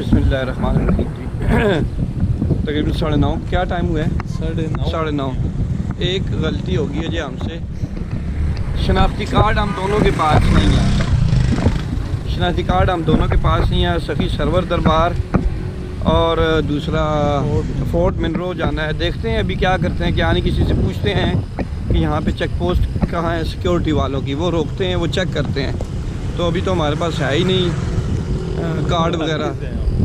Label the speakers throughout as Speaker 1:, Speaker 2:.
Speaker 1: बिस्मिल्लाहिर्रहमानिर्रहीम जी। तकरीबन 9:30 क्या टाइम हुआ है? 9:30। एक गलती हो गई है जी हमसे। शनाख्ती कार्ड हम दोनों के पास नहीं है। शनाख्ती कार्ड हम दोनों के पास नहीं है। सखी सरवर दरबार और दूसरा फोर्ट मिनरो जाना है। देखते हैं अभी क्या करते हैं। क्या नहीं, किसी से पूछते हैं कि यहाँ पे चेक पोस्ट कहाँ है सिक्योरिटी वालों की। वो रोकते हैं, वो चेक करते हैं। तो अभी तो हमारे पास है ही नहीं कार्ड वगैरह।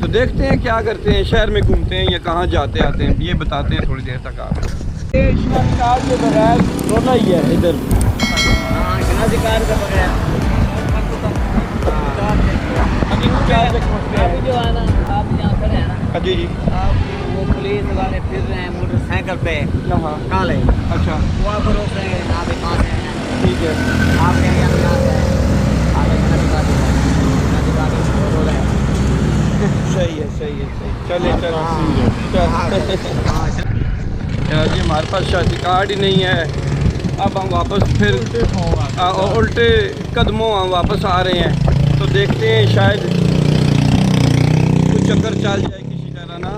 Speaker 1: तो देखते हैं क्या करते हैं। शहर में घूमते हैं या कहाँ जाते आते हैं, ये बताते हैं थोड़ी देर तक आप। कार्ड के बगैर रोना ही है इधर।
Speaker 2: कार्ड के बगैर अभी जो है ना, आप यहाँ खड़े हैं ना
Speaker 1: जी जी,
Speaker 2: आप वो पुलिस वाले फिर रहे हैं मोटरसाइकिल पे काले।
Speaker 1: अच्छा,
Speaker 2: वो आपको रोक रहे हैं, आप कहाँ से हैं?
Speaker 1: ठीक है।
Speaker 2: आप कहेंगे हम यहाँ से हैं,
Speaker 1: सही है, सही है, सही। चले चल यार जी, हमारे पास शादी कार्ड ही नहीं है। अब हम वापस फिर उल्टे कदमों हम वापस आ रहे हैं। तो देखते हैं शायद कुछ चक्कर चल जाए किसी तरह ना,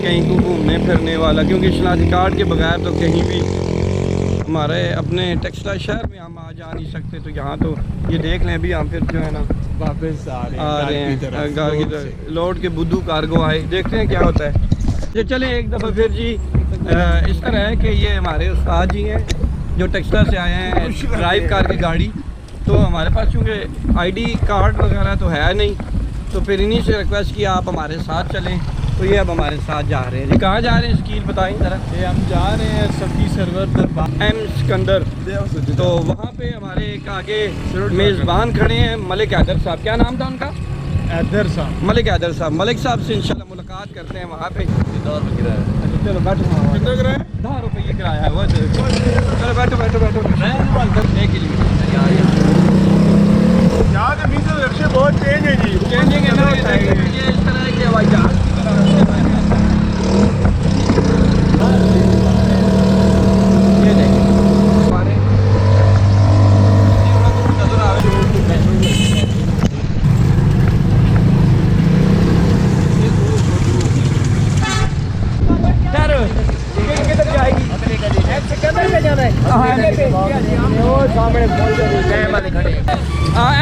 Speaker 1: कहीं को घूमने फिरने वाला। क्योंकि शनाख्ती कार्ड के बगैर तो कहीं भी हमारे अपने टेक्सटाइल शहर में हम आ जा नहीं सकते। तो यहाँ तो ये देख लें, अभी हम फिर जो है ना
Speaker 3: वापस आ रहे हैं
Speaker 1: घर की तरफ लौट के बुद्धू कार्गो आए। देखते हैं क्या होता है। ये चले एक दफ़ा फिर जी। इस तरह है कि ये हमारे उस्ताद जी हैं जो टेक्सटा से आए हैं ड्राइव करके गाड़ी। तो हमारे पास चूँकि आईडी कार्ड वगैरह तो है नहीं, तो फिर इन्हीं से रिक्वेस्ट किया आप हमारे साथ चलें। तो ये अब हमारे साथ जा रहे हैं जी। कहाँ जा रहे हैं शकील बताएं ज़रा।
Speaker 3: ये हम जा रहे हैं सखी सरवर दरबार
Speaker 1: एम सिकंदर। तो वहाँ पे हमारे एक आगे मेज़बान खड़े हैं, मलिक हैदर साहब। क्या नाम था उनका?
Speaker 3: हैदर साहब।
Speaker 1: मलिक हैदर साहब। मलिक साहब से इंशाल्लाह मुलाकात करते हैं वहाँ पे। चलो बैठो।
Speaker 3: कितना किराया?
Speaker 1: 10 रुपये किराया है वो। चलो बैठो बैठो बैठो। 1 किलोमीटर
Speaker 3: यहाँ के बीच में रिक्शे बहुत चेंज है जी।
Speaker 1: चेंजिंग है ना। ये इस तरह के हवाई जहाज की तरह। ये देखिए हमारे नजर आ रहे किधर जाएगी?
Speaker 2: सिकंदर पे जाना है।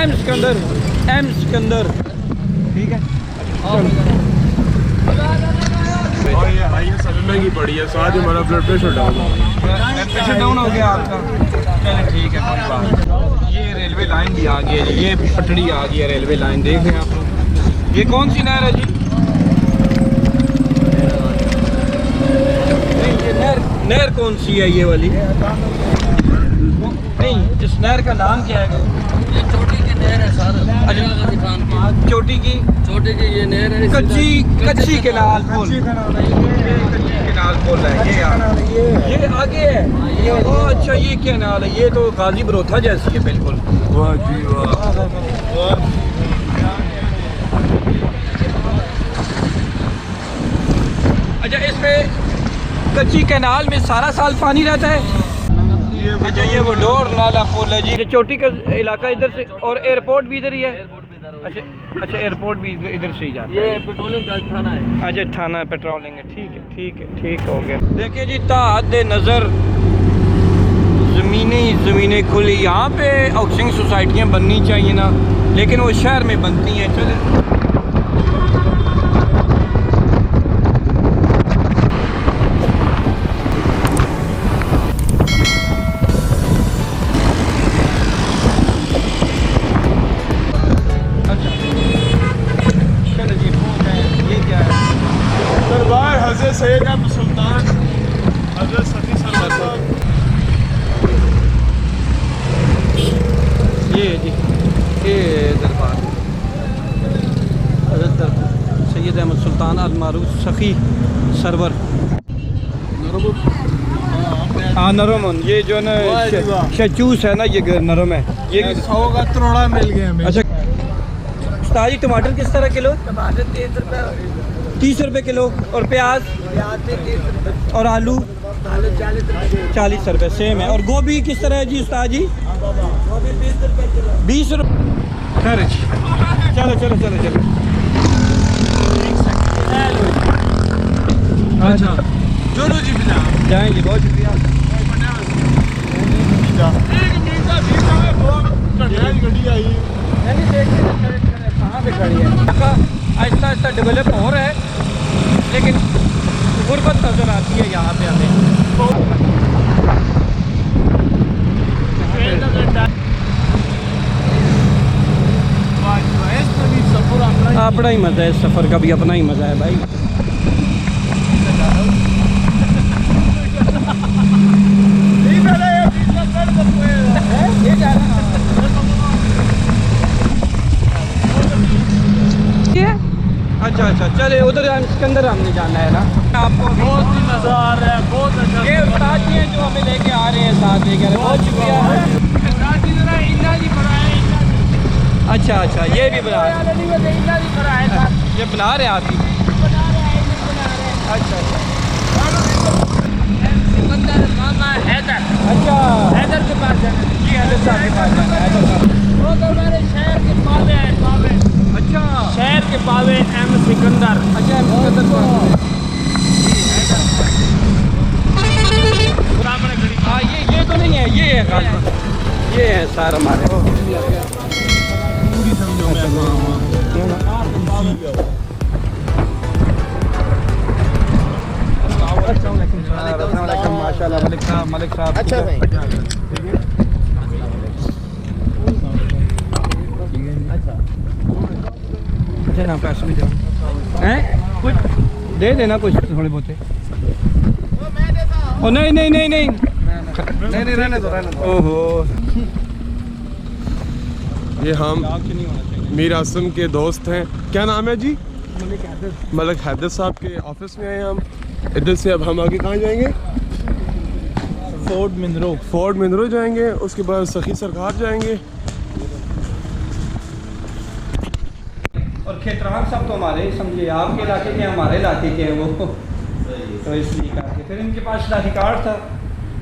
Speaker 1: एम सिकंदर। एम सिकंदर, ठीक है।
Speaker 3: और ये हाई सलमा की पड़ी है, साथ ही हमारा ब्लड प्रेशर
Speaker 1: डाउन हो गया आपका। चलिए ठीक है, कोई बात नहीं। ये रेलवे लाइन भी आ गई है जी। ये पटड़ी आ गई है रेलवे लाइन। देख रहे हैं आप लोग। ये कौन सी नहर है जी? नहीं, ये नहर कौन सी है ये वाली? नहीं, इस नहर का नाम क्या है?
Speaker 2: ये छोटी की नहर है सर।
Speaker 1: चोटी की
Speaker 2: ये नहर है।
Speaker 1: कच्ची केनाल पुल। केनाल पुल है ये यार। ये आगे है। ओह अच्छा, ये केनाल है। ये तो गाजी बरोथा जैसी है बिल्कुल।
Speaker 3: वाह जी वाह।
Speaker 1: अच्छा, इसमें कच्ची कैनाल में सारा साल पानी रहता है? अच्छा, ये वो डोर नाला पुल है जी। चोटी का इलाका इधर से, और एयरपोर्ट भी इधर ही है। अच्छा अच्छा, एयरपोर्ट भी इधर से ही जाता है।
Speaker 2: ये पेट्रोलियम का थाना है।
Speaker 1: अच्छा, थाना पेट्रोलिंग है। ठीक है, ठीक है, ठीक हो गया। देखिए जी, ताद नज़र ज़मीनें खुली। यहाँ पे हाउसिंग सोसाइटियाँ बननी चाहिए ना, लेकिन वो शहर में बनती हैं। चले
Speaker 3: दरबार हज़रत सैयद अहमद सुल्तान हज़रत सखी सरवर साहब।
Speaker 1: ये जी, ये दरबार हज़रत सैयद अहमद सुल्तान अल मारूफ सखी सरवर। हाँ, नरम। ये जो ना शचूस है ना, ये नरम है। ये
Speaker 3: 100 का त्रोड़ा मिल गया हमें।
Speaker 1: अच्छा, ताजी टमाटर किस तरह किलो?
Speaker 2: टमाटर 30 रुपये।
Speaker 1: 30 रुपये किलो। और प्याज?
Speaker 2: प्याज 30 रुपये।
Speaker 1: और आलू?
Speaker 2: आलू 40 रुपये।
Speaker 1: 40 रुपये सेम है। और गोभी किस तरह है जी उस्ताद जी?
Speaker 2: गोभी 20 रुपये किलो।
Speaker 1: 20 रुपये। चलो चलो चलो चलो।
Speaker 3: अच्छा चलो जी बिना
Speaker 1: जाएंगे, बहुत शुक्रिया।
Speaker 3: एक मीठा मीठा है बहुत घंटे की गड्डी आई
Speaker 1: नहीं देखते कहाँ पे खड़ी है। आहिस्ता आहिस्ता डेवलप हो रहा है, लेकिन गुर्बत नज़र आती है यहाँ पे हमें। अपना ही मज़ा है, इस सफ़र का भी अपना ही मज़ा है भाई। अच्छा अच्छा, चले उधर सिकंदर हमने जाना है ना। आपको
Speaker 3: बहुत ही मजा आ रहा है, बहुत अच्छा।
Speaker 1: ये उस्ताद जी हैं जो हमें लेके आ रहे हैं, साथ लेके आ रहे हैं, बहुत शुक्रिया। अच्छा अच्छा, ये भी बना रहे, ये बना रहे आप ही। अच्छा अच्छा अच्छा,
Speaker 2: हैदर के पास जाना है।
Speaker 1: जी हैदर साहब के पास जाना है, हैदर साहब।
Speaker 2: वो तो हमारे शहर के पावे है, पावे
Speaker 1: अच्छा
Speaker 2: शहर के पावे एम सिकंदर।
Speaker 1: अच्छा, सिकंदर साहब। हाँ ये तो नहीं है, ये है खास, ये है सर हमारे।
Speaker 3: पूरी समझो
Speaker 1: माशाल्लाह मलिक साहब।
Speaker 2: अच्छा भाई,
Speaker 1: अच्छा ना पैसे भी दो हैं, कुछ दे देना कुछ थोड़े बहुत। ओ नहीं नहीं नहीं नहीं नहीं नहीं, रहने दो रहने दो। ओहो,
Speaker 3: ये हम मीर आसम के दोस्त हैं। क्या नाम है जी? मलिक हैदर साहब के ऑफिस में आए हम। इधर से अब हम आगे कहाँ जाएंगे? फोर्ट मिनरो जाएंगे, उसके बाद सखी सरकार जाएंगे।
Speaker 1: और खेतरान साहब तो हमारे ही समझिए, आपके इलाके के हमारे इलाके के हैं वो, तो इसलिए करके फिर इनके पास शनाख्ती कार्ड था,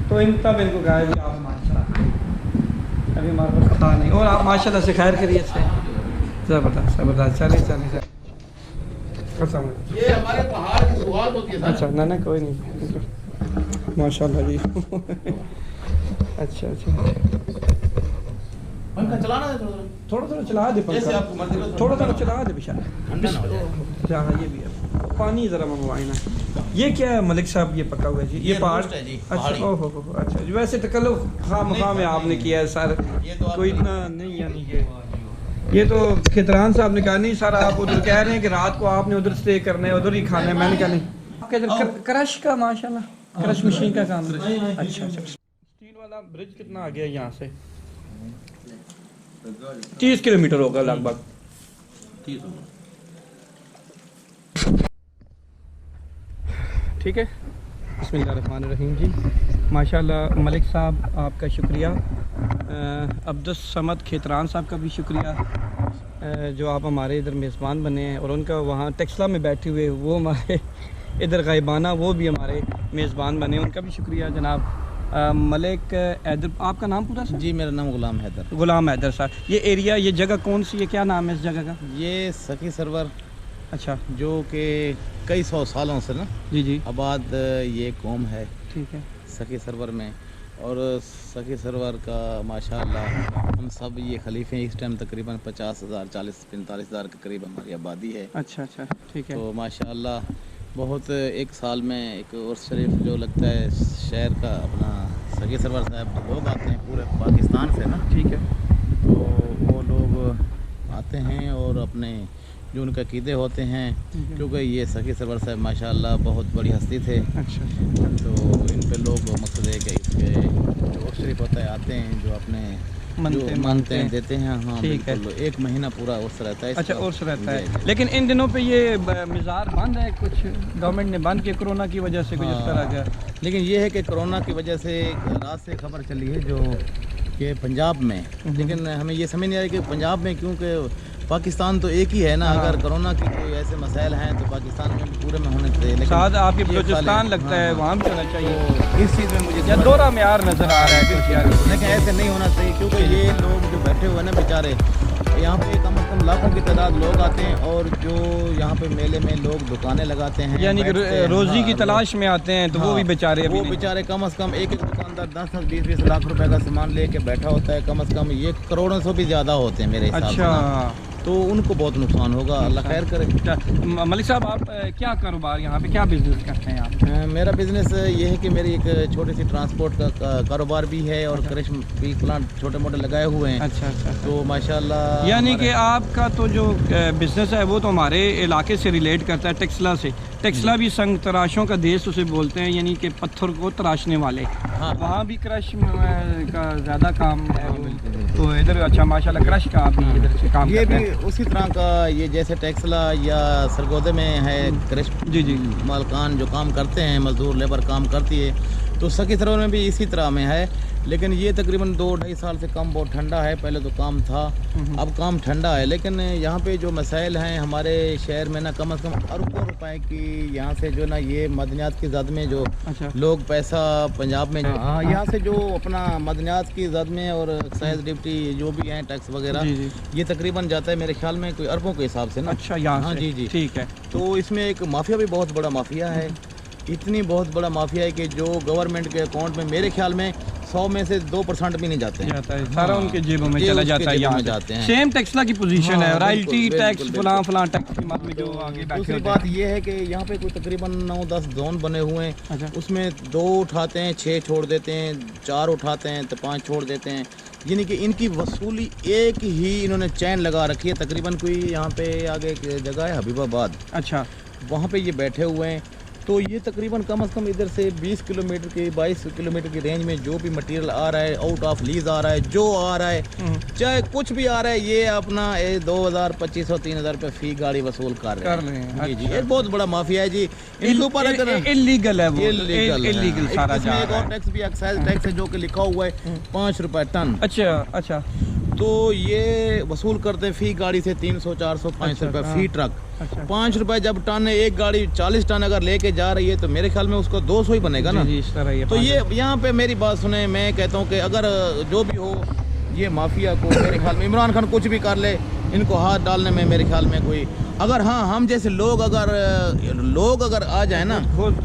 Speaker 1: तो इन तब इनको कहा कि आप हमारे साथ, अभी हमारे पास था नहीं। और आप माशाल्लाह से खैर करिए से, ज़बरदस्त ज़बरदस्त। चलिए चलिए चलिए,
Speaker 2: ये हमारे पहाड़ की शुरुआत होती है।
Speaker 1: अच्छा ना ना कोई नहीं, माशाल्लाह जी। अच्छा अच्छा,
Speaker 2: चलाना है
Speaker 1: थोड़ा थोड़ा चला दे,
Speaker 2: जैसे आपको मर्जी हो।
Speaker 1: थोड़ा थोड़ा चला दे बेचारा।
Speaker 2: ठंडा ना हो जाए।
Speaker 1: अच्छा हाँ, ये भी है, पानी ज़रा मंगवाए ना। ये क्या है मलिक साहब, ये पका हुआ है जी? ये पहाड़
Speaker 2: रोस्ट है जी,
Speaker 1: अच्छा,
Speaker 2: पहाड़ी।
Speaker 1: ओहो हो, अच्छा जी। वैसे तो कल खाम में आपने किया है सर,
Speaker 2: ये तो
Speaker 1: कोई इतना नहीं, यानी कि ये तो खितरान साहब ने कहा नहीं सर, आप उधर कह रहे हैं कि रात को आपने उधर स्टे करना है, उधर ही खाना है। मैंने कहा नहीं, आपके इधर क्रश का माशाल्लाह, क्रश मशीन का काम है। अच्छा अच्छा, स्टील वाला ब्रिज कितना आ गया यहाँ से? 30 किलोमीटर होगा लगभग। ठीक है, बिस्मिल्लाहिर्रहमानिर्रहीम जी। माशाल्लाह मलिक साहब आपका शुक्रिया, अब्दुस समद खेतरान साहब का भी शुक्रिया, जो आप हमारे इधर मेज़बान बने हैं, और उनका वहाँ टेक्सला में बैठे हुए वो हमारे इधर गायबाना वो भी हमारे मेज़बान बने, उनका भी शुक्रिया जनाब। मलिक हैदर, आपका नाम पूरा सर?
Speaker 2: जी, मेरा नाम गुलाम हैदर।
Speaker 1: गुलाम हैदर साहब। ये एरिया, ये जगह कौन सी है, क्या नाम है इस जगह का?
Speaker 2: ये सखी सरवर,
Speaker 1: अच्छा,
Speaker 2: जो कि कई सौ सालों से ना
Speaker 1: जी जी,
Speaker 2: आबाद ये कौम है
Speaker 1: ठीक है।
Speaker 2: सखी सरवर में। और सखी सरवर का माशाअल्लाह हम सब ये खलीफे हैं, इस टाइम तकरीबन 50,000 40-45,000 के करीब हमारी आबादी है।
Speaker 1: अच्छा अच्छा, ठीक है।
Speaker 2: तो माशाअल्लाह बहुत एक साल में एक और शरीफ जो लगता है शहर का अपना सखी सरवर साहब, लोग आते हैं पूरे पाकिस्तान से ना,
Speaker 1: ठीक है।
Speaker 2: तो वो लोग आते हैं और अपने जो उनके अकीदे होते हैं, क्योंकि ये सखी सरवर साहब माशाअल्लाह बहुत बड़ी हस्ती थे।
Speaker 1: अच्छा,
Speaker 2: तो इन पे लोग मकसद है कि इसके जो शरीफ होता है आते हैं, जो अपने मानते हैं देते हैं। हाँ
Speaker 1: ठीक है।
Speaker 2: बिल्कुल, एक महीना पूरा उर्स रहता है।
Speaker 1: अच्छा, उर्स रहता है, लेकिन इन दिनों पे ये मिज़ार बंद है, कुछ गवर्नमेंट ने बंद किया कोरोना की वजह से, कुछ इस तरह का।
Speaker 2: लेकिन ये है कि कोरोना की वजह से रात से खबर चली है जो कि पंजाब में, लेकिन हमें ये समझ नहीं आ रही कि पंजाब में, क्योंकि पाकिस्तान तो एक ही है ना। अगर कोरोना की कोई ऐसे मसाइल हैं तो पाकिस्तान में भी पूरे में होने चाहिए, लेकिन
Speaker 1: साथ आपकी बलूचिस्तान लगता है, वहाँ भी होना चाहिए। इस चीज़ में मुझे दोहरा मेयार नज़र आ रहा है कुछ यार,
Speaker 2: लेकिन ऐसे नहीं होना चाहिए, क्योंकि ये लोग जो बैठे हुए हैं ना बेचारे, यहाँ पे कम से कम लाखों की तादाद लोग आते हैं और जो यहाँ पे मेले में लोग दुकानें लगाते हैं,
Speaker 1: यानी कि
Speaker 2: बैठते हैं,
Speaker 1: रोजी की
Speaker 2: हाँ,
Speaker 1: तलाश में आते हैं तो वो भी बेचारे अभी
Speaker 2: वो
Speaker 1: नहीं।
Speaker 2: बेचारे कम से कम एक दुकानदार 10-10, 20-20 लाख रुपए का सामान लेके बैठा होता है, कम से कम ये करोड़ों से भी ज़्यादा होते हैं मेरे हिसाब से
Speaker 1: अच्छा,
Speaker 2: ना। तो उनको बहुत नुकसान होगा, अल्लाह खैर करे।
Speaker 1: मलिक साहब आप क्या कारोबार यहाँ पे क्या बिजनेस करते हैं आप?
Speaker 2: मेरा बिज़नेस ये है कि मेरी एक छोटी सी ट्रांसपोर्ट का कारोबार भी है और कृषि भी प्लांट छोटे मोटे लगाए हुए हैं।
Speaker 1: अच्छा अच्छा,
Speaker 2: तो माशाल्लाह
Speaker 1: यानी कि आपका तो जो बिजनेस है वो तो हमारे इलाके से रिलेट करता है, टेक्सला से। टेक्सला भी संग तराशों का देश उसे बोलते हैं, यानी कि पत्थर को तराशने वाले।
Speaker 2: हाँ।
Speaker 1: वहाँ भी क्रश का ज़्यादा काम है, तो इधर अच्छा माशाल्लाह क्रश का आप भी इधर से काम
Speaker 2: ये
Speaker 1: करते
Speaker 2: भी
Speaker 1: हैं।
Speaker 2: उसी तरह का, ये जैसे टेक्सला या सरगोदे में है कृषि
Speaker 1: जी जी,
Speaker 2: मालकान जो काम करते हैं, मजदूर लेबर काम करती है, तो सकी सरोवर में भी इसी तरह में है। लेकिन ये तकरीबन 2-2.5 साल से कम बहुत ठंडा है, पहले तो काम था, अब काम ठंडा है। लेकिन यहाँ पे जो मसाइल हैं हमारे शहर में ना, कम से कम अरबों रुपए की यहाँ से जो ना ये मदनियात की जद में जो
Speaker 1: अच्छा
Speaker 2: लोग पैसा पंजाब में यहाँ से जो अपना मदनियात की जद में और एक्साइज ड्यूटी जो भी हैं टैक्स वगैरह,
Speaker 1: जी जी,
Speaker 2: ये तकरीबन जाता है मेरे ख्याल में कोई अरबों के हिसाब से ना।
Speaker 1: अच्छा यहाँ
Speaker 2: हाँ
Speaker 1: से,
Speaker 2: जी जी,
Speaker 1: ठीक है।
Speaker 2: तो इसमें एक माफिया भी बहुत बड़ा माफिया है, इतनी बहुत बड़ा माफिया है कि जो गवर्नमेंट के अकाउंट में मेरे ख्याल में 100 में से 2% भी नहीं जाते हैं,
Speaker 1: जाता है सारा
Speaker 2: हाँ,
Speaker 1: उनके जेबों में
Speaker 2: ये
Speaker 1: चला
Speaker 2: उसके
Speaker 1: जाता है।
Speaker 2: जेबों
Speaker 1: यहाँ
Speaker 2: में जाते हैं।
Speaker 1: सेम टेक्सला की पोजीशन है,
Speaker 2: हाँ,
Speaker 1: रॉयल्टी
Speaker 2: बिल्कुल,
Speaker 1: टैक्स
Speaker 2: बिल्कुल,
Speaker 1: फलां फलां टैक्स की मत में जो आगे बैठे
Speaker 2: दूसरी
Speaker 1: होते
Speaker 2: बात
Speaker 1: हैं।
Speaker 2: ये है कि यहाँ पे कोई तकरीबन 9-10 जोन बने हुए हैं,
Speaker 1: अच्छा,
Speaker 2: उसमें 2 उठाते हैं, 6 छोड़ देते हैं, 4 उठाते हैं तो 5 छोड़ देते हैं। यानी कि इनकी वसूली एक ही इन्होंने चैन लगा रखी है। तकरीबन कोई यहाँ पे आगे एक जगह है हबीबाबाद,
Speaker 1: अच्छा
Speaker 2: वहाँ पे ये बैठे हुए हैं। तो ये तकरीबन कम से कम इधर से 20 किलोमीटर की 22 किलोमीटर की रेंज में जो भी मटेरियल आ रहा है, आउट ऑफ लीज आ रहा है, जो आ रहा है, चाहे कुछ भी आ रहा है, ये अपना 2000, 2500, 3000 रुपये फी गाड़ी वसूल कर रहे हैं। जी जी,
Speaker 1: अच्छा।
Speaker 2: एक बहुत बड़ा माफिया है जी। इनके ऊपर अगर
Speaker 1: इलीगल है वो,
Speaker 2: इलीगल
Speaker 1: इलीगल सारा जा
Speaker 2: इसमें एक
Speaker 1: रहा
Speaker 2: और
Speaker 1: है।
Speaker 2: टैक्स भी एक्साइज टैक्स है जो कि लिखा हुआ है 5 रुपए टन।
Speaker 1: अच्छा अच्छा,
Speaker 2: तो ये वसूल करते हैं फी गाड़ी से 300, 400, 500 रुपये
Speaker 1: अच्छा,
Speaker 2: फी ट्रक।
Speaker 1: अच्छा
Speaker 2: 5 रुपए जब टन है, एक गाड़ी 40 टन अगर लेके जा रही है तो मेरे ख्याल में उसको 200 ही बनेगा ना।
Speaker 1: जी, इस तरह ये
Speaker 2: तो ये यहाँ पे मेरी बात सुने, मैं कहता हूँ कि अगर जो भी हो, ये माफिया को मेरे ख्याल में इमरान खान कुछ भी कर ले, इनको हाथ डालने में मेरे ख्याल में कोई, अगर हाँ हम जैसे लोग अगर आ जाए ना,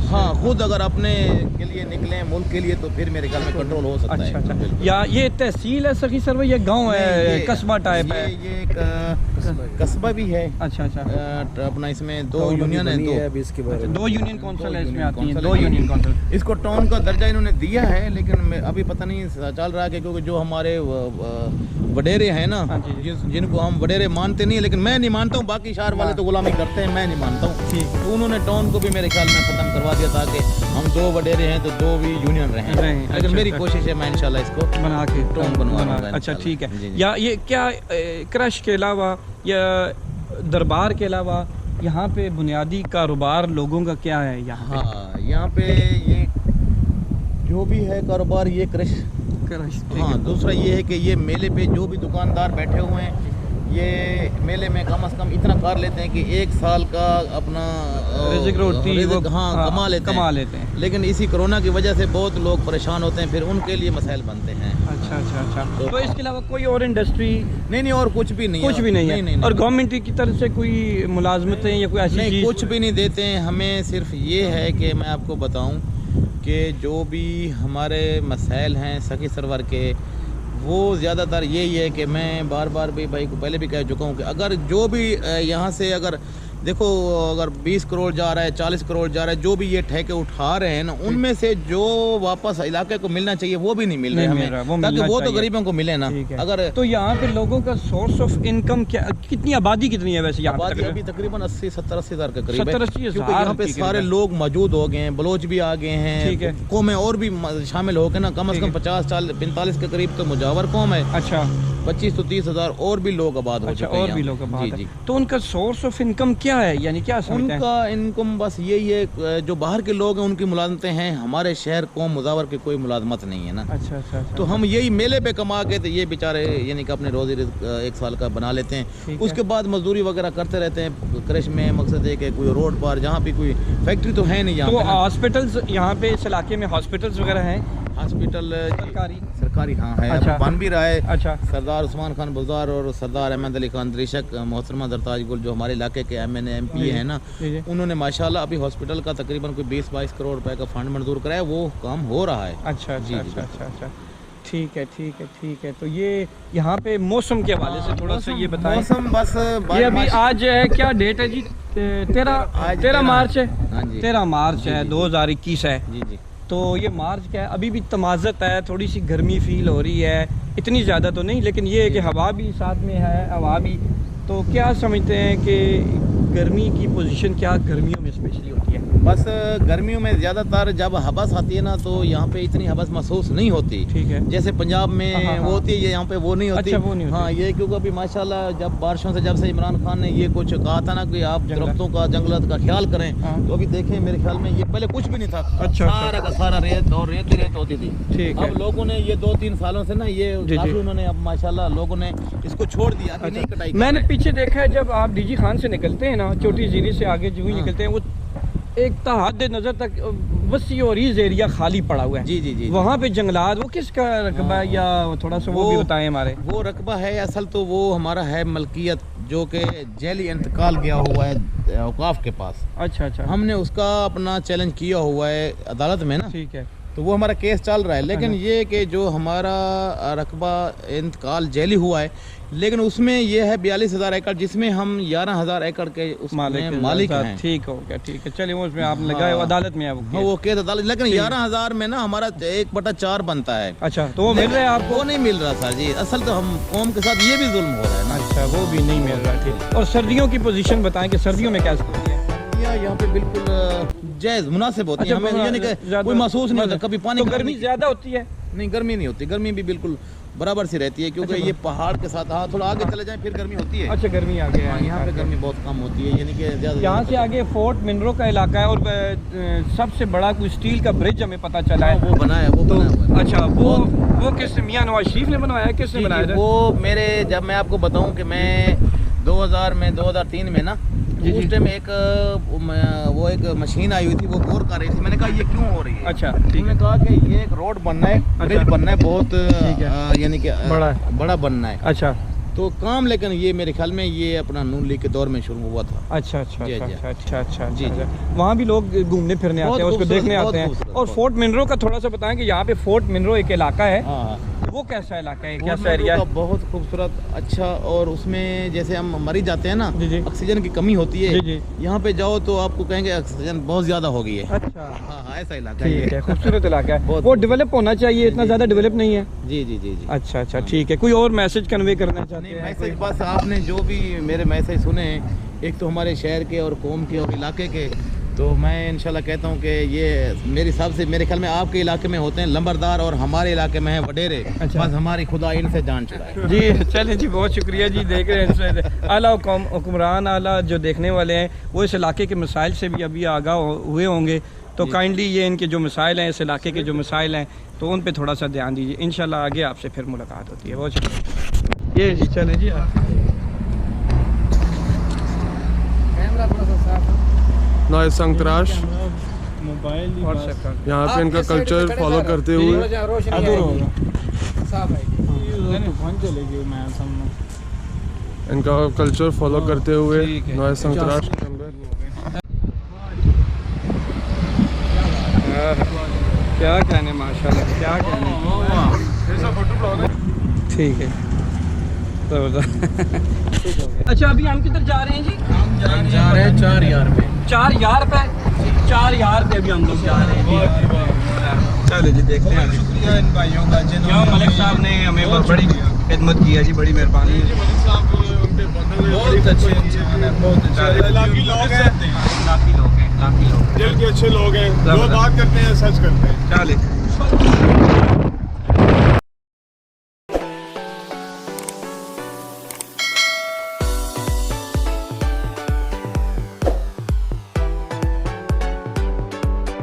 Speaker 2: हाँ खुद अगर अपने के लिए निकले मुल्क के लिए, तो फिर मेरे ख्याल में कंट्रोल हो सकता
Speaker 1: अच्छा
Speaker 2: है।
Speaker 1: अच्छा, या ये तहसील है सखी सर, ये गांव है, कस्बा टाइप है?
Speaker 2: ये एक कस्बा भी है।
Speaker 1: अच्छा अच्छा,
Speaker 2: अपना इसमें 2 यूनियन है,
Speaker 1: 2 यूनियन काउंसिल है इसमें आती हैं,
Speaker 2: काउंसिल
Speaker 1: 2 यूनियन काउंसिल।
Speaker 2: इसको टाउन का दर्जा इन्होंने दिया है, लेकिन अभी पता नहीं चल रहा है क्योंकि जो हमारे वडेरे हैं ना,
Speaker 1: हाँ जी।
Speaker 2: जिनको हम वडेरे मानते नहीं है, लेकिन मैं नहीं मानता हूँ, बाकी शहर वाले तो गुलामी करते हैं, मैं नहीं मानता हूँ। तो उन्होंने टाउन को भी मेरे ख्याल में ख़त्म करवा दिया ताकि हम 2 वडेरे हैं तो 2 भी यूनियन रहें। लेकिन
Speaker 1: अच्छा,
Speaker 2: मेरी
Speaker 1: अच्छा।
Speaker 2: कोशिश है, मैं इंशाल्लाह इसको
Speaker 1: बना के
Speaker 2: टाउन बनवा।
Speaker 1: अच्छा ठीक है।
Speaker 2: जी, जी।
Speaker 1: या ये क्या क्रश के अलावा या दरबार के अलावा यहाँ पे बुनियादी कारोबार लोगों का क्या है यहाँ
Speaker 2: हाँ, यहाँ पे ये जो भी है कारोबार, ये कृषि।
Speaker 1: क्रश?
Speaker 2: हाँ, दूसरा ये है कि ये मेले पे जो भी दुकानदार बैठे हुए हैं, ये मेले में कम से कम इतना कर लेते हैं कि 1 साल का अपना
Speaker 1: रिज़्क रोटी वो
Speaker 2: हाँ कमा लेते हैं। लेकिन इसी कोरोना की वजह से बहुत लोग परेशान होते हैं, फिर उनके लिए मसाइल बनते हैं।
Speaker 1: अच्छा अच्छा अच्छा, तो इसके अलावा कोई और इंडस्ट्री?
Speaker 2: नहीं, और कुछ भी नहीं
Speaker 1: कुछ भी नहीं है।
Speaker 2: नहीं,
Speaker 1: और गवर्नमेंट की तरफ से कोई मुलाजमतें या कोई ऐसी
Speaker 2: नहीं,
Speaker 1: चीज़?
Speaker 2: कुछ भी नहीं देते हैं हमें। सिर्फ ये है कि मैं आपको बताऊं कि जो भी हमारे मसाइल हैं सखी सरवर के, वो ज़्यादातर यही है कि मैं बार बार भी भाई को पहले भी कह चुका हूँ कि अगर जो भी यहाँ से अगर देखो, अगर 20 करोड़ जा रहा है, 40 करोड़ जा रहा है, जो भी ये ठेके उठा रहे हैं ना, उनमें से जो वापस इलाके को मिलना चाहिए वो भी नहीं मिल रहा है हमें, ताकि वो तो गरीबों को मिले ना। अगर
Speaker 1: तो यहाँ पे लोगों का सोर्स ऑफ इनकम क्या, कितनी आबादी कितनी है वैसे यहाँ
Speaker 2: आबादी
Speaker 1: पे?
Speaker 2: अभी तकरीबन 80-70-80 हज़ार के करीब है,
Speaker 1: 70-80
Speaker 2: क्योंकि
Speaker 1: हज़ार
Speaker 2: यहाँ पे सारे लोग मौजूद हो गए हैं, बलोच भी आ गए
Speaker 1: ठीक है।
Speaker 2: हैं, कौमें और भी शामिल हो गए ना, कम से कम 50-45 के करीब तो मुजावर कौम है।
Speaker 1: अच्छा,
Speaker 2: 25 तो 30 हज़ार और भी लोग आबाद हो
Speaker 1: अच्छा,
Speaker 2: चुके हैं
Speaker 1: और भी
Speaker 2: यहाँ।
Speaker 1: लोग आबाद
Speaker 2: जी
Speaker 1: हैं।
Speaker 2: जी।
Speaker 1: तो उनका सोर्स ऑफ इनकम क्या है, यानी क्या समझते हैं?
Speaker 2: उनका इनकम बस यही है, जो बाहर के लोग हैं उनकी मुलाजमतें हैं, हमारे शहर कौम मुजावर की कोई मुलाजमत नहीं है ना।
Speaker 1: अच्छा अच्छा अच्छा,
Speaker 2: तो हम यही मेले पे कमा के तो ये बेचारे यानी कि अपने रोजी रिज़्क 1 साल का बना लेते हैं।
Speaker 1: ठीक है।
Speaker 2: उसके बाद मजदूरी वगैरह करते रहते हैं कृषि में। मकसद है कि कोई रोड पर जहाँ भी कोई फैक्ट्री तो है नहीं यहाँ
Speaker 1: तो
Speaker 2: पे ना।
Speaker 1: हॉस्पिटल्स यहाँ पे इस इलाके में हॉस्पिटल्स वगैरह हैं?
Speaker 2: हॉस्पिटल
Speaker 1: सरकारी?
Speaker 2: सरकारी हाँ है,
Speaker 1: अच्छा।
Speaker 2: बन भी रहा है।
Speaker 1: अच्छा
Speaker 2: सरदार उस्मान खान बुज़दार और सरदार अहमद अली खान दरीशक, मोहतरमा दरताज गुल जो हमारे इलाके के MNA MP है ना,
Speaker 1: जी, जी।
Speaker 2: उन्होंने माशाल्लाह अभी हॉस्पिटल का तकरीबन कोई 20-22 करोड़ रुपए का फंड मंजूर कराया, वो काम हो रहा है।
Speaker 1: अच्छा
Speaker 2: जी,
Speaker 1: अच्छा
Speaker 2: जी,
Speaker 1: अच्छा अच्छा अच्छा ठीक है ठीक है ठीक है। तो ये यहाँ पे मौसम के हवाले से थोड़ा सा ये बताएं।
Speaker 2: मौसम बस
Speaker 1: ये अभी आज है, क्या डेट है जी? 13 मार्च है।
Speaker 2: हाँ जी
Speaker 1: 13 मार्च
Speaker 2: जी,
Speaker 1: है,
Speaker 2: जी।
Speaker 1: 2021 है।
Speaker 2: जी जी।
Speaker 1: तो ये मार्च क्या है, अभी भी तमाज़त है, थोड़ी सी गर्मी फील हो रही है, इतनी ज़्यादा तो नहीं, लेकिन ये है कि हवा भी साथ में है, हवा भी। तो क्या समझते हैं कि गर्मी की पोजीशन क्या गर्मियों में स्पेशली होती है?
Speaker 2: बस गर्मियों में ज़्यादातर जब हबस आती है ना, तो यहाँ पे इतनी हबस महसूस नहीं होती।
Speaker 1: ठीक है।
Speaker 2: जैसे पंजाब में
Speaker 1: हाँ,
Speaker 2: वो होती है, ये यहाँ पे वो नहीं होती।
Speaker 1: अच्छा, वो नहीं होती।
Speaker 2: हाँ, ये क्योंकि अभी माशाल्लाह जब बारिशों से जब से इमरान खान ने ये कुछ कहा था ना कि आप दरख्तों का जंगलात का ख्याल करें,
Speaker 1: हाँ।
Speaker 2: तो अभी देखें मेरे ख्याल में ये पहले कुछ भी नहीं था।
Speaker 1: अच्छा,
Speaker 2: सारा का सारा रेत और रेत ही रेत होती थी।
Speaker 1: ठीक है।
Speaker 2: अब लोगों ने ये 2-3 सालों से ना ये
Speaker 1: जी,
Speaker 2: काफी
Speaker 1: जी।
Speaker 2: उन्होंने अब माशाल्लाह लोगों ने इसको छोड़ दिया, अभी नहीं कटाई कर
Speaker 1: मैंने
Speaker 2: रहे।
Speaker 1: पीछे देखा है, जब आप डीजी खान से निकलते हैं ना, छोटी जीरी से आगे जो ही
Speaker 2: हाँ।
Speaker 1: निकलते हैं, वो एक हद नज़र तक वसी और ईज एरिया खाली पड़ा हुआ है।
Speaker 2: जी जी जी।
Speaker 1: वहाँ पे जंगलात, वो किसका रकबा है, या थोड़ा सा वो भी बताएं हमारे।
Speaker 2: वो रकबा है असल तो वो हमारा है मलकियत, जो कि जेली इंतकाल गया हुआ है औकाफ के पास।
Speaker 1: अच्छा अच्छा
Speaker 2: हमने उसका अपना चैलेंज किया हुआ है अदालत में ना,
Speaker 1: ठीक है।
Speaker 2: तो वो हमारा केस चल रहा है। लेकिन
Speaker 1: हाँ।
Speaker 2: ये कि जो हमारा रकबा इंतकाल जेली हुआ है, लेकिन उसमें ये है 42,000 एकड़, जिसमें हम 11,000 एकड़ के उसमें मालिक हैं।
Speaker 1: ठीक हो गया, ठीक है। चलिए वो उसमें आप लगाए, वो
Speaker 2: हाँ।
Speaker 1: अदालत में है
Speaker 2: हाँ, वो केस अदालत, लेकिन 11,000 में ना हमारा 1/4 बनता है।
Speaker 1: अच्छा, तो वो मिल रहा है आपको?
Speaker 2: वो नहीं मिल रहा सर जी, असल तो हम कौम के साथ ये भी जुल्म हो रहा है ना।
Speaker 1: अच्छा, वो भी नहीं मिल रहा, ठीक। और सर्दियों की पोजीशन बताएं कि सर्दियों में क्या स्थिति है?
Speaker 2: यहाँ पे बिल्कुल जायज मुनासिब होती है, हमें यानी कि कोई महसूस नहीं होता कभी पानी।
Speaker 1: तो गर्मी ज़्यादा होती है?
Speaker 2: नहीं, गर्मी नहीं होती, गर्मी भी बिल्कुल बराबर सी रहती है, क्योंकि ये पहाड़ के साथ, हाँ थोड़ा आगे चले जाएं फिर गर्मी होती है।
Speaker 1: अच्छा, गर्मी आ गया
Speaker 2: हाँ,
Speaker 1: है।
Speaker 2: यहाँ पे गर्मी बहुत कम होती है, यानी कि ज़्यादा।
Speaker 1: यहाँ से आगे फोर्ट मिनरो का इलाका है, और सबसे बड़ा कोई स्टील का ब्रिज हमें पता चला है।
Speaker 2: वो बना है, वो बना हुआ है।
Speaker 1: अच्छा, वो किस मियां नवाज शरीफ ने बनवाया है, किसने
Speaker 2: जी,
Speaker 1: बनाया
Speaker 2: जी,
Speaker 1: था?
Speaker 2: वो मेरे, जब मैं आपको बताऊं कि मैं 2003 में ना,
Speaker 1: जी,
Speaker 2: उस
Speaker 1: जी।
Speaker 2: टाइम वो एक मशीन आई हुई थी, वो बोर कर रही थी। मैंने कहा ये क्यों हो रही है?
Speaker 1: अच्छा, ठीक
Speaker 2: उन्होंने
Speaker 1: है।
Speaker 2: कहा कि ये एक रोड बनना है, ब्रिज बनना है, बहुत
Speaker 1: ठीक है।
Speaker 2: यानी कि बड़ा बनना है।
Speaker 1: अच्छा
Speaker 2: तो काम, लेकिन ये मेरे ख्याल में ये अपना नून लीग के दौर में शुरू हुआ था।
Speaker 1: अच्छा अच्छा
Speaker 2: जी,
Speaker 1: अच्छा
Speaker 2: जी।
Speaker 1: अच्छा अच्छा
Speaker 2: जी,
Speaker 1: अच्छा।
Speaker 2: जी।
Speaker 1: वहाँ भी लोग घूमने फिरने आते
Speaker 2: बहुत
Speaker 1: हैं, उसको
Speaker 2: खूबसूरत,
Speaker 1: देखने
Speaker 2: बहुत
Speaker 1: आते हैं।
Speaker 2: खूबसूरत,
Speaker 1: और
Speaker 2: बहुत।
Speaker 1: फोर्ट मिनरो का थोड़ा सा बताएं कि यहाँ पे फोर्ट मिनरो एक इलाका है,
Speaker 2: हाँ,
Speaker 1: वो कैसा इलाका है, क्या
Speaker 2: फोर्ट
Speaker 1: एरिया
Speaker 2: का
Speaker 1: है?
Speaker 2: बहुत खूबसूरत, अच्छा। और उसमें जैसे हम मरीज जाते हैं ना,
Speaker 1: जी, जी।
Speaker 2: ऑक्सीजन की कमी होती है।
Speaker 1: जी, जी।
Speaker 2: यहाँ पे जाओ तो आपको कहेंगे ऑक्सीजन बहुत ज्यादा हो गई है।
Speaker 1: अच्छा,
Speaker 2: हाँ हाँ, ऐसा इलाका है
Speaker 1: ठीक
Speaker 2: ये।
Speaker 1: है, खूबसूरत इलाका है।
Speaker 2: बहुत
Speaker 1: वो डेवलप होना चाहिए, इतना ज़्यादा डेवलप नहीं है।
Speaker 2: जी जी जी जी।
Speaker 1: अच्छा अच्छा,
Speaker 2: हाँ।
Speaker 1: ठीक है। कोई और मैसेज कन्वे करना चाहते
Speaker 2: नहीं,
Speaker 1: हैं?
Speaker 2: मैसेज बस आपने जो भी मेरे मैसेज सुने हैं, एक तो हमारे शहर के और कौम के और इलाके के, तो मैं इंशाल्लाह कहता हूँ कि ये मेरे हिसाब से, मेरे ख्याल में आपके इलाके में होते हैं लंबरदार और हमारे इलाके में है वडेरे।
Speaker 1: अच्छा।
Speaker 2: बस हमारी खुदा इनसे जान छुड़ाए।
Speaker 1: जी चलें जी, बहुत शुक्रिया जी। देख रहे हैं आला हुक्मरान, आला जो देखने वाले हैं, वो इस इलाके के मसाइल से भी अभी आगाह हुए होंगे। तो काइंडली ये इनके जो मसाइल हैं, इस इलाके के जो मसाइल हैं, तो उन पे थोड़ा सा ध्यान दीजिए। इंशाल्लाह आगे आपसे फिर मुलाकात होती है। बहुत शुक्रिया। ये जी चलें जी।
Speaker 3: नॉय संतराश
Speaker 1: व्हाट्सएप
Speaker 3: यहाँ पे इनका कल्चर फॉलो करते हुए इनका कल्चर फॉलो करते हुए
Speaker 1: ठीक है।
Speaker 3: नॉय संतराश के अंदर
Speaker 1: क्या कहने, माशाल्लाह, क्या कहने। ठीक है, जबरदस्त। अच्छा, अभी हम किधर जा रहे हैं जी?
Speaker 2: हम जा रहे हैं 4 यार पे।
Speaker 1: 4 यार पे, 4 यार पे अभी हम लोग जा रहे हैं। चलो जी, देखते हैं।
Speaker 2: शुक्रिया इन भाइयों का,
Speaker 1: क्यों मलिक साहब ने हमें बहुत बड़ी खिदमत की है जी, बड़ी मेहरबानी।
Speaker 2: बहुत अच्छे इंसान, बहुत अच्छे
Speaker 3: इलाकी लोग हैं,
Speaker 1: लाखी लोग हैं, लाखी लोग।
Speaker 3: दिल के अच्छे लोग हैं, जो बात करते हैं सच करते हैं।
Speaker 1: चले।